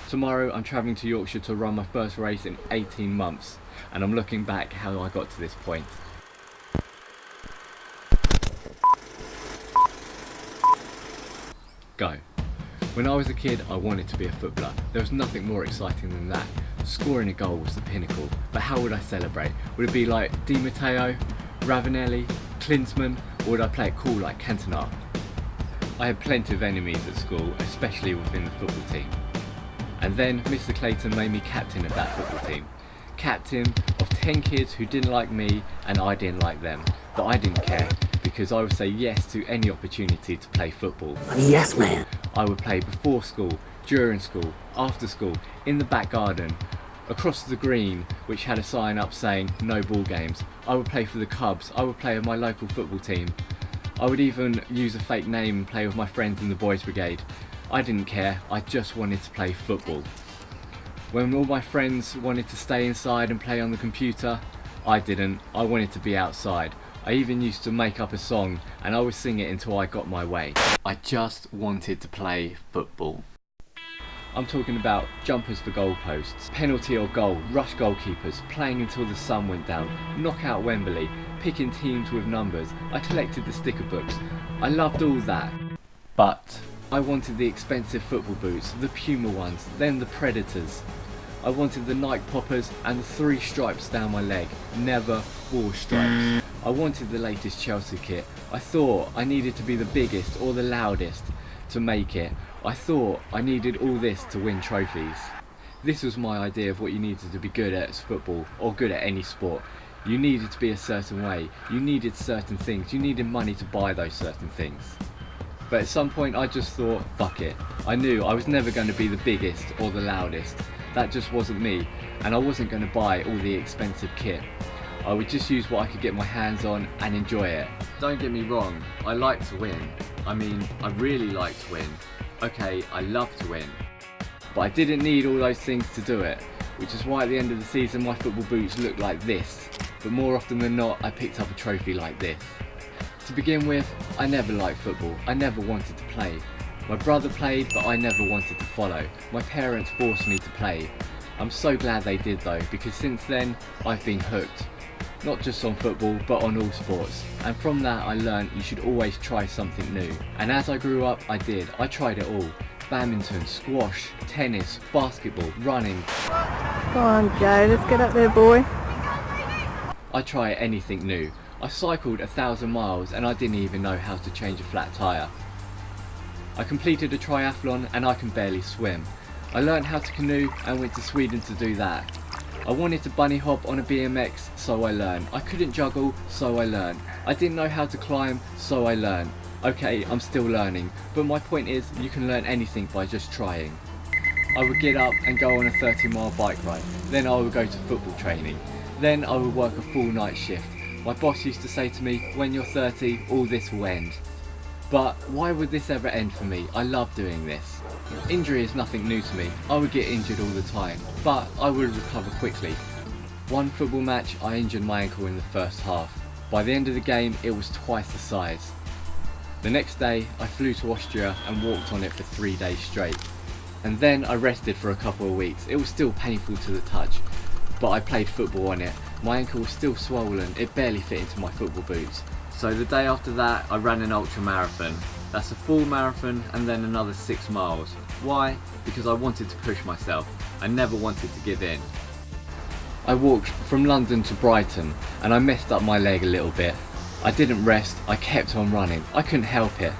Tomorrow I'm travelling to Yorkshire to run my first race in 18 months, and I'm looking back how I got to this point. Go. When I was a kid, I wanted to be a footballer. There was nothing more exciting than that. Scoring a goal was the pinnacle, but how would I celebrate? Would it be like Di Matteo, Ravanelli, Klinsmann, or would I play it cool like Cantona? I had plenty of enemies at school, especially within the football team. And then Mr. Clayton made me captain of that football team. Captain of 10 kids who didn't like me and I didn't like them. But I didn't care, because I would say yes to any opportunity to play football. I'm a yes man. I would play before school, during school, after school, in the back garden, across the green, which had a sign up saying no ball games. I would play for the Cubs. I would play with my local football team. I would even use a fake name and play with my friends in the boys brigade. I didn't care, I just wanted to play football. When all my friends wanted to stay inside and play on the computer, I didn't. I wanted to be outside. I even used to make up a song and I would sing it until I got my way. I just wanted to play football. I'm talking about jumpers for goalposts, penalty or goal, rush goalkeepers, playing until the sun went down, knock out Wembley, picking teams with numbers. I collected the sticker books. I loved all that. But I wanted the expensive football boots, the Puma ones, then the Predators. I wanted the Nike poppers and the 3 stripes down my leg, never 4 stripes. I wanted the latest Chelsea kit. I thought I needed to be the biggest or the loudest to make it. I thought I needed all this to win trophies. This was my idea of what you needed to be good at as football, or good at any sport. You needed to be a certain way, you needed certain things, you needed money to buy those certain things. But at some point I just thought, fuck it. I knew I was never going to be the biggest or the loudest. That just wasn't me, and I wasn't going to buy all the expensive kit. I would just use what I could get my hands on and enjoy it. Don't get me wrong, I like to win. I mean, I really like to win. Okay, I love to win. But I didn't need all those things to do it, which is why at the end of the season my football boots looked like this. But more often than not, I picked up a trophy like this. To begin with, I never liked football. I never wanted to play. My brother played, but I never wanted to follow. My parents forced me to play. I'm so glad they did though, because since then, I've been hooked. Not just on football, but on all sports. And from that I learned you should always try something new. And as I grew up, I did. I tried it all. Badminton, squash, tennis, basketball, running. Come on Joe, let's get up there boy. I try anything new. I cycled 1,000 miles and I didn't even know how to change a flat tyre. I completed a triathlon and I can barely swim. I learned how to canoe and went to Sweden to do that. I wanted to bunny hop on a BMX, so I learned. I couldn't juggle, so I learned. I didn't know how to climb, so I learned. Okay, I'm still learning, but my point is you can learn anything by just trying. I would get up and go on a 30-mile bike ride. Then I would go to football training. Then I would work a full night shift. My boss used to say to me, when you're 30, all this will end. But why would this ever end for me? I love doing this. Injury is nothing new to me. I would get injured all the time, but I would recover quickly. One football match, I injured my ankle in the first half. By the end of the game, it was twice the size. The next day, I flew to Austria and walked on it for 3 days straight. And then I rested for a couple of weeks. It was still painful to the touch, but I played football on it. My ankle was still swollen, it barely fit into my football boots. So the day after that, I ran an ultra marathon. That's a full marathon and then another 6 miles. Why? Because I wanted to push myself. I never wanted to give in. I walked from London to Brighton and I messed up my leg a little bit. I didn't rest, I kept on running. I couldn't help it.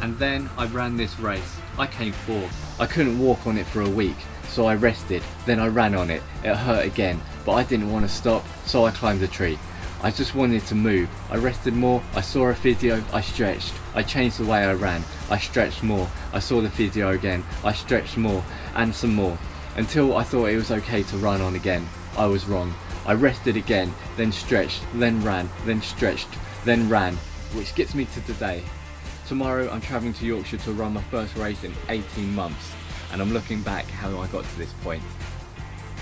And then I ran this race. I came fourth. I couldn't walk on it for a week, so I rested. Then I ran on it. It hurt again, but I didn't want to stop, so I climbed a tree. I just wanted to move. I rested more, I saw a physio, I stretched. I changed the way I ran, I stretched more. I saw the physio again, I stretched more, and some more. Until I thought it was okay to run on again. I was wrong. I rested again, then stretched, then ran, then stretched, then ran. Which gets me to today. Tomorrow I'm travelling to Yorkshire to run my first race in 18 months. And I'm looking back how I got to this point.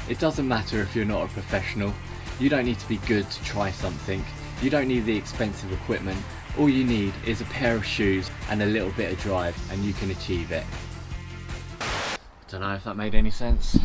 It doesn't matter if you're not a professional. You don't need to be good to try something. You don't need the expensive equipment. All you need is a pair of shoes and a little bit of drive and you can achieve it. Don't know if that made any sense.